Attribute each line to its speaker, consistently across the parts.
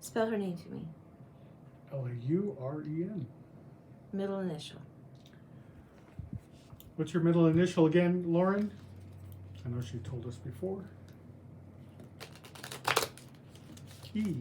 Speaker 1: Spell her name to me.
Speaker 2: Lauren.
Speaker 1: Middle initial.
Speaker 2: What's your middle initial again, Lauren? I know she told us before. E.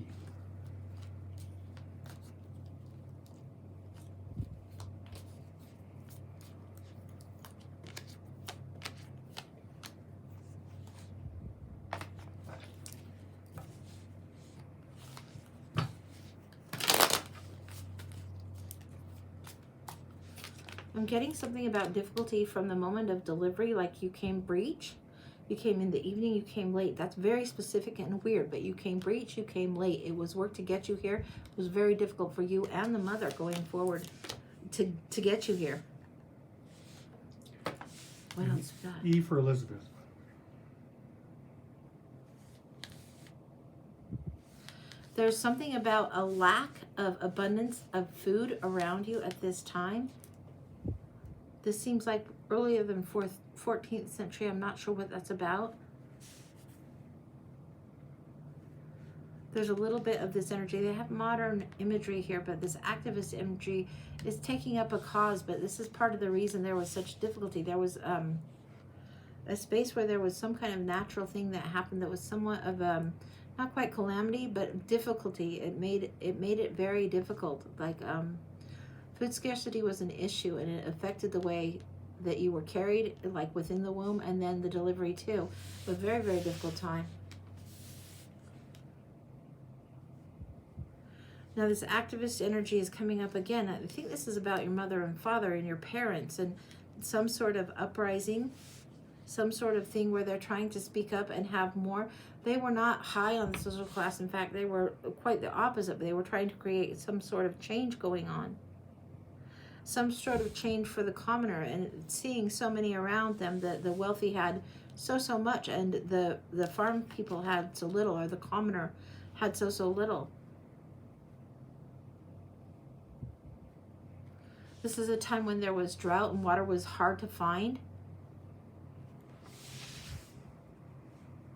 Speaker 1: I'm getting something about difficulty from the moment of delivery, like you came breech. You came in the evening, you came late. That's very specific and weird, but you came breech, you came late. It was work to get you here. It was very difficult for you and the mother going forward to get you here. What else we got?
Speaker 2: E for Elizabeth.
Speaker 1: There's something about a lack of abundance of food around you at this time. This seems like earlier than 14th century. I'm not sure what that's about. There's a little bit of this energy. They have modern imagery here, but this activist imagery is taking up a cause, but this is part of the reason there was such difficulty. There was a space where there was some kind of natural thing that happened that was somewhat of not quite calamity, but difficulty. It made it very difficult. Like food scarcity was an issue, and it affected the way that you were carried, like within the womb, and then the delivery too. A very, very difficult time. Now this activist energy is coming up again. I think this is about your mother and father and your parents and some sort of uprising, some sort of thing where they're trying to speak up and have more. They were not high on the social class. In fact, they were quite the opposite. They were trying to create some sort of change going on. Some sort of change for the commoner, and seeing so many around them that the wealthy had so much and the farm people had so little, or the commoner had so little. This is a time when there was drought and water was hard to find.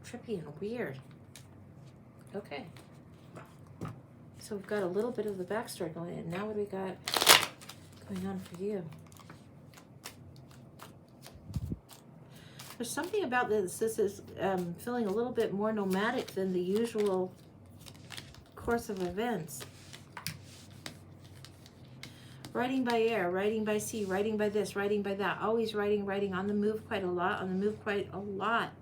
Speaker 1: Trippy and weird. Okay. So we've got a little bit of the backstory going in. Now what do we got going on for you? There's something about this. This is feeling a little bit more nomadic than the usual course of events. Writing by air, writing by sea, writing by this, writing by that. Always writing, on the move quite a lot,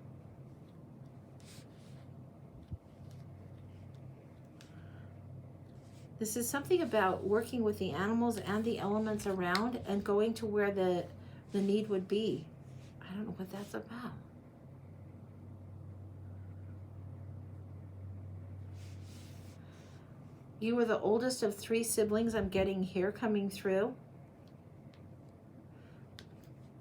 Speaker 1: This is something about working with the animals and the elements around and going to where the need would be. I don't know what that's about. You were the oldest of 3 siblings I'm getting here coming through.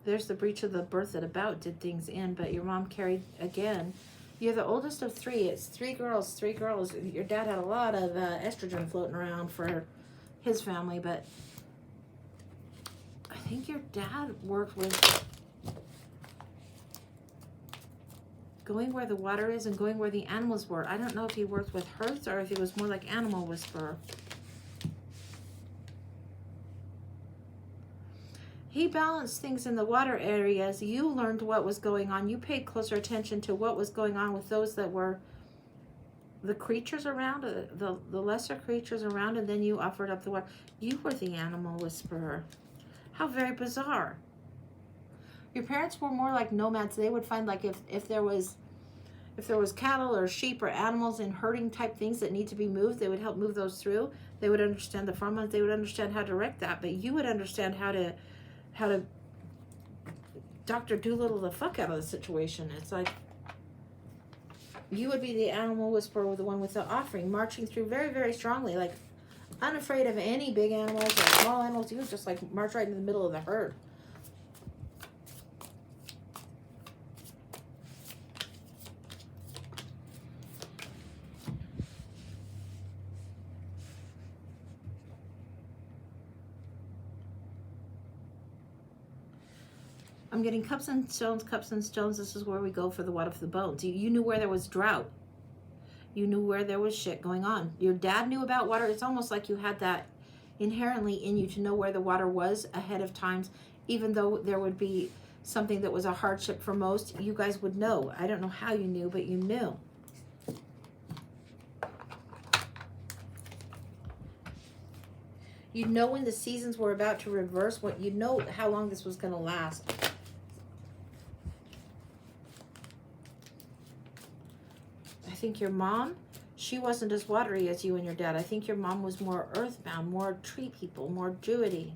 Speaker 1: There's the breach of the birth that about did things in, but your mom carried again. You're the oldest of 3. It's 3 girls. Your dad had a lot of estrogen floating around for his family, but I think your dad worked with going where the water is and going where the animals were. I don't know if he worked with herds or if he was more like animal whisperer. He balanced things in the water areas. You learned what was going on. You paid closer attention to what was going on with those that were the creatures around, the lesser creatures around, and then you offered up the water. You were the animal whisperer. How very bizarre. Your parents were more like nomads. They would find, like, if there was cattle or sheep or animals and herding type things that need to be moved, they would help move those through. They would understand the farmlands. They would understand how to direct that, but you would understand how to Dr. Doolittle the fuck out of the situation. It's like you would be the animal whisperer, the one with the offering, marching through very, very strongly, like unafraid of any big animals or small animals. You would just like march right in the middle of the herd. I'm getting cups and stones. This is where we go for the water for the bones. You knew where there was drought. You knew where there was shit going on. Your dad knew about water. It's almost like you had that inherently in you to know where the water was ahead of times, even though there would be something that was a hardship for most. You guys would know. I don't know how you knew, but you knew. You know when the seasons were about to reverse, what you know how long this was going to last. I think your mom, she wasn't as watery as you and your dad. I think your mom was more earthbound, more tree people, more druidy.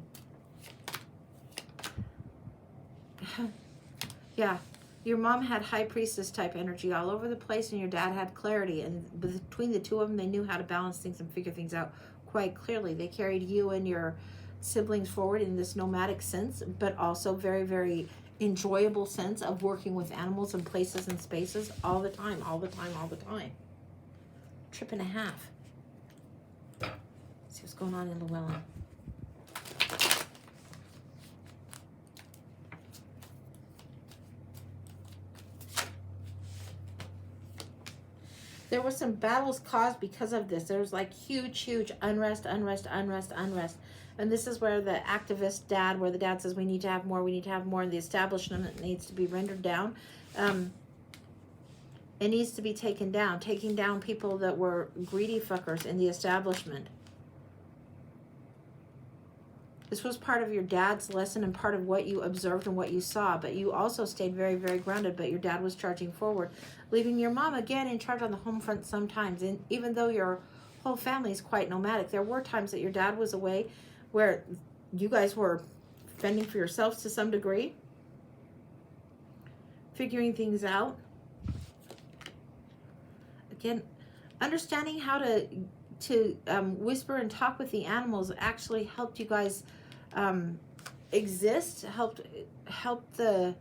Speaker 1: Yeah, your mom had high priestess type energy all over the place, and your dad had clarity. And between the two of them, they knew how to balance things and figure things out quite clearly. They carried you and your siblings forward in this nomadic sense, but also very, very enjoyable sense of working with animals and places and spaces all the time, all the time, all the time. Trip and a half. See what's going on in Llewellyn. There were some battles caused because of this. There was like huge unrest. And this is where the activist dad, where the dad says we need to have more, and the establishment needs to be rendered down. It needs to be taken down. Taking down people that were greedy fuckers in the establishment. This was part of your dad's lesson and part of what you observed and what you saw. But you also stayed very, very grounded. But your dad was charging forward, leaving your mom again in charge on the home front sometimes. And even though your whole family is quite nomadic, there were times that your dad was away where you guys were fending for yourselves to some degree, figuring things out. Again, understanding how to whisper and talk with the animals actually helped you guys exist, helped the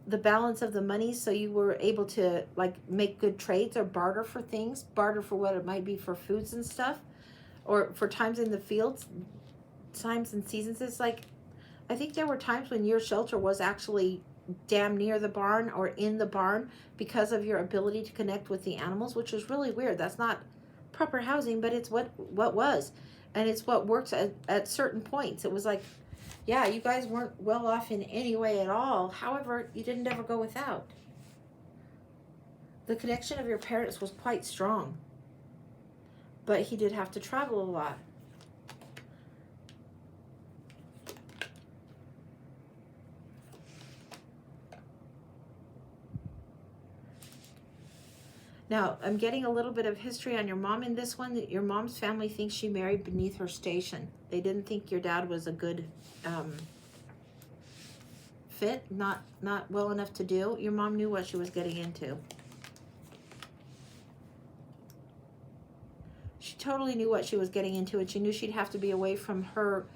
Speaker 1: balance of the money, so you were able to like make good trades or barter for things, barter for what it might be for foods and stuff, or for times in the fields, times and seasons. It's like, I think there were times when your shelter was actually damn near the barn or in the barn because of your ability to connect with the animals, which is really weird. That's not proper housing, but it's what was, and it's what works at certain points. It was like, yeah, you guys weren't well off in any way at all. However, you didn't ever go without. The connection of your parents was quite strong, but he did have to travel a lot. Now, I'm getting a little bit of history on your mom in this one. That your mom's family thinks she married beneath her station. They didn't think your dad was a good fit, not well enough to do. Your mom knew what she was getting into. She totally knew what she was getting into, and she knew she'd have to be away from her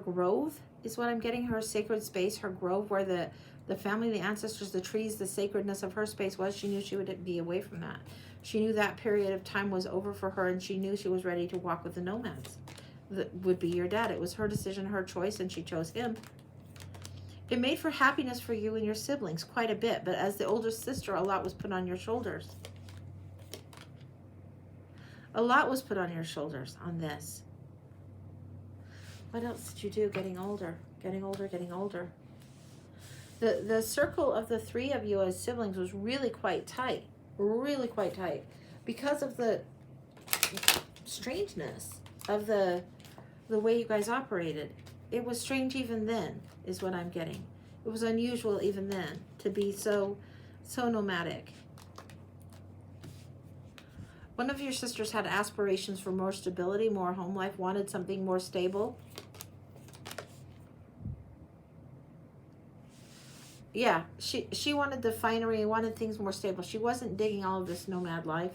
Speaker 1: grove, is what I'm getting, her sacred space, her grove, where the family, the ancestors, the trees, the sacredness of her space was. She knew she would be away from that. She knew that period of time was over for her, and she knew she was ready to walk with the nomads. That would be your dad. It was her decision, her choice, and she chose him. It made for happiness for you and your siblings quite a bit, but as the older sister, a lot was put on your shoulders. A lot was put on your shoulders on this. What else did you do getting older? Getting older. The circle of the three of you as siblings was really quite tight. Because of the strangeness of the way you guys operated. It was strange even then, is what I'm getting. It was unusual even then to be so nomadic. One of your sisters had aspirations for more stability, more home life, wanted something more stable. Yeah, she wanted the finery, wanted things more stable. She wasn't digging all of this nomad life.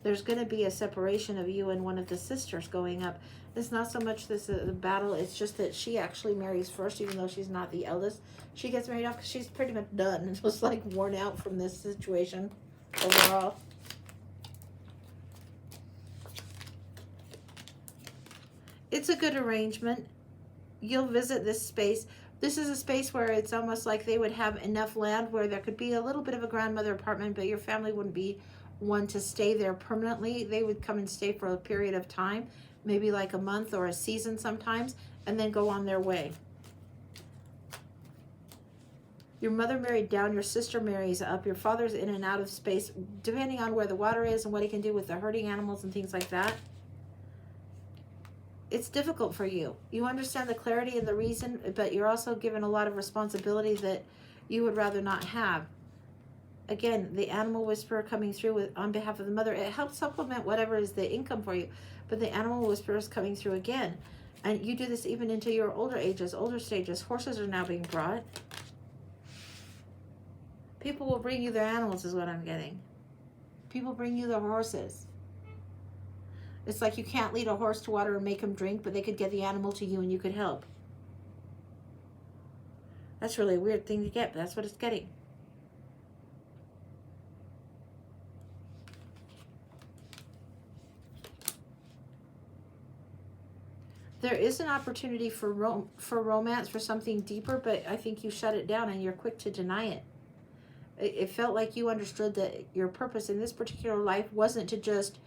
Speaker 1: There's going to be a separation of you and one of the sisters going up. It's not so much this the battle, it's just that she actually marries first, even though she's not the eldest. She gets married off because she's pretty much done and just like worn out from this situation overall. It's a good arrangement. You'll visit this space. This is a space where it's almost like they would have enough land where there could be a little bit of a grandmother apartment, but your family wouldn't be one to stay there permanently. They would come and stay for a period of time, maybe like a month or a season sometimes, and then go on their way. Your mother married down, your sister marries up, your father's in and out of space, depending on where the water is and what he can do with the herding animals and things like that. It's difficult for you. You understand the clarity and the reason, but you're also given a lot of responsibility that you would rather not have. Again, the animal whisperer coming through on behalf of the mother, it helps supplement whatever is the income for you, but the animal whisperer is coming through again. And you do this even into your older ages, older stages. Horses are now being brought. People will bring you their animals is what I'm getting. People bring you their horses. It's like you can't lead a horse to water and make him drink, but they could get the animal to you and you could help. That's really a weird thing to get, but that's what it's getting. There is an opportunity for romance, for something deeper, but I think you shut it down and you're quick to deny it. It felt like you understood that your purpose in this particular life wasn't to just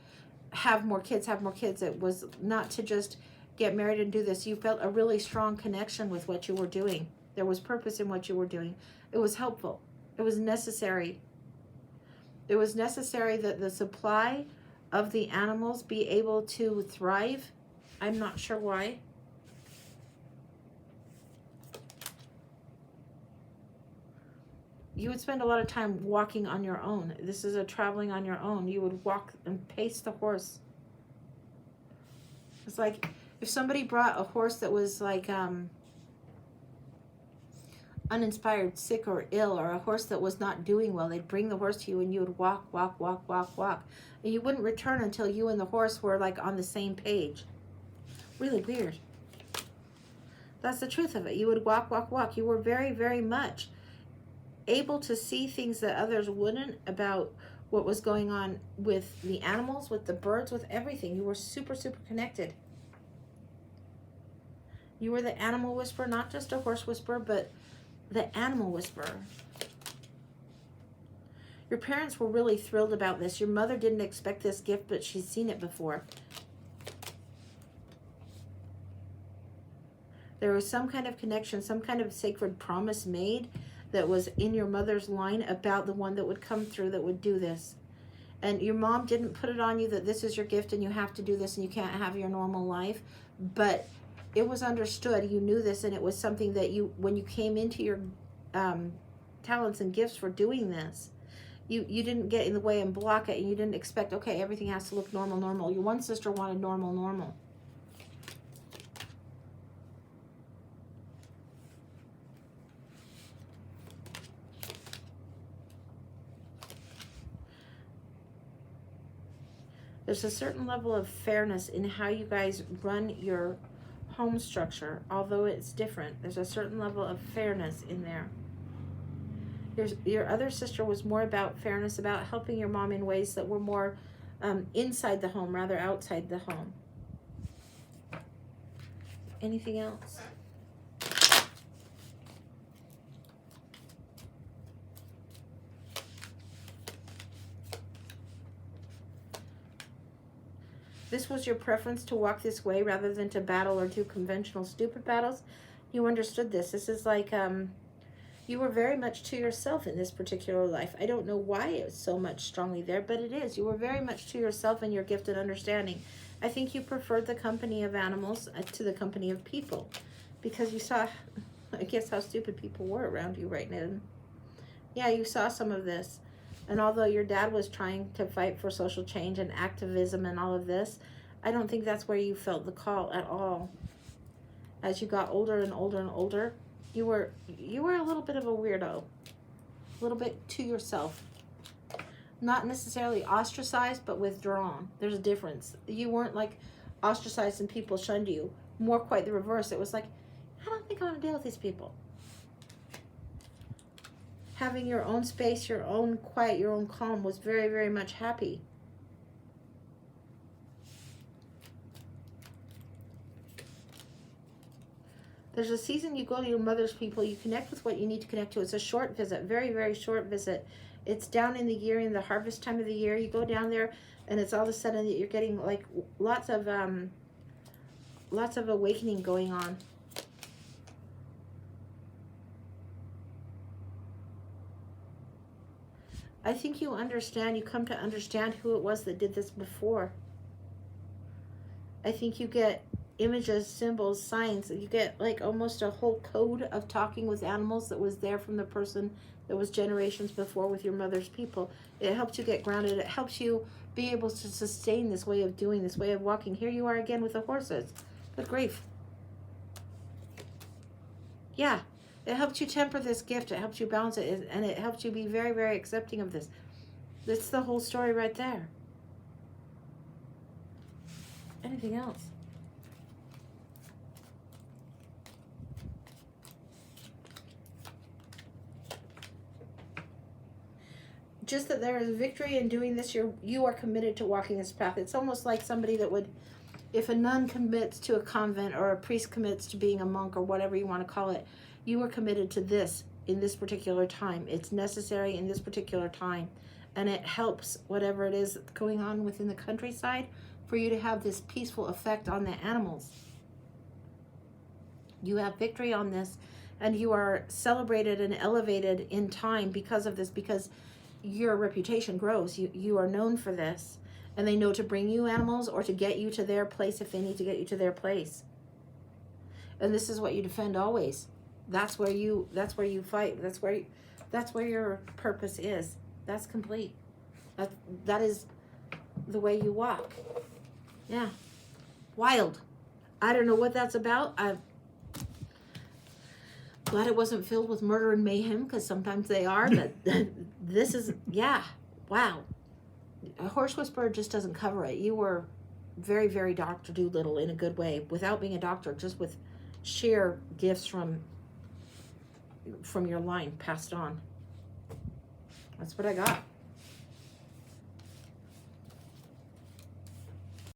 Speaker 1: have more kids. It was not to just get married and do this. You felt a really strong connection with what you were doing. There was purpose in what you were doing. It was helpful. It was necessary. It was necessary that the supply of the animals be able to thrive. I'm not sure why. You would spend a lot of time walking on your own. This is a traveling on your own. You would walk and pace the horse. It's like if somebody brought a horse that was like uninspired, sick or ill, or a horse that was not doing well, they'd bring the horse to you and you would walk. And you wouldn't return until you and the horse were like on the same page. Really weird. That's the truth of it. You would walk. You were very, very much able to see things that others wouldn't about what was going on with the animals, with the birds, with everything. You were super, super connected. You were the animal whisperer, not just a horse whisperer, but the animal whisperer. Your parents were really thrilled about this. Your mother didn't expect this gift, but she's seen it before. There was some kind of connection, some kind of sacred promise made that was in your mother's line about the one that would come through that would do this. And your mom didn't put it on you that this is your gift and you have to do this and you can't have your normal life. But it was understood. You knew this, and it was something that you, when you came into your talents and gifts for doing this, you didn't get in the way and block it, and you didn't expect, okay, everything has to look normal. Your one sister wanted normal. There's a certain level of fairness in how you guys run your home structure, although it's different. There's a certain level of fairness in there. Your other sister was more about fairness, about helping your mom in ways that were more inside the home rather outside the home. Anything else? This was your preference to walk this way rather than to battle or do conventional stupid battles. You understood this. This is like you were very much to yourself in this particular life. I don't know why it's so much strongly there, but it is. You were very much to yourself and your gifted understanding. I think you preferred the company of animals to the company of people because you saw, I guess, how stupid people were around you right now. Yeah, you saw some of this. And although your dad was trying to fight for social change and activism and all of this, I don't think that's where you felt the call at all. As you got older and older, you were a little bit of a weirdo. A little bit to yourself. Not necessarily ostracized, but withdrawn. There's a difference. You weren't like ostracized and people shunned you. More quite the reverse. It was like, I don't think I want to deal with these people. Having your own space, your own quiet, your own calm was very, very much happy. There's a season you go to your mother's people, you connect with what you need to connect to. It's a short visit, very, very short visit. It's down in the year, in the harvest time of the year. You go down there, and it's all of a sudden that you're getting like lots of awakening going on. I think you understand, you come to understand who it was that did this before. I think you get images, symbols, signs. You get like almost a whole code of talking with animals that was there from the person that was generations before with your mother's people. It helps you get grounded. It helps you be able to sustain this way of doing, this way of walking. Here you are again with the horses. Good grief. Yeah. It helps you temper this gift. It helps you balance it. And it helps you be very, very accepting of this. That's the whole story right there. Anything else? Just that there is victory in doing this. You are committed to walking this path. It's almost like somebody that would, if a nun commits to a convent or a priest commits to being a monk or whatever you want to call it, you are committed to this in this particular time. It's necessary in this particular time. And it helps whatever it is going on within the countryside for you to have this peaceful effect on the animals. You have victory on this, and you are celebrated and elevated in time because of this, because your reputation grows. You are known for this, and they know to bring you animals or to get you to their place if they need to get you to their place. And this is what you defend always. That's where you fight. That's where your purpose is. That's complete. That is the way you walk. Yeah. Wild. I don't know what that's about. I'm glad it wasn't filled with murder and mayhem, because sometimes they are. But this is, yeah. Wow. A Horse Whisperer just doesn't cover it. You were very, very Dr. Dolittle in a good way, without being a doctor, just with sheer gifts from your line passed on. That's what I got.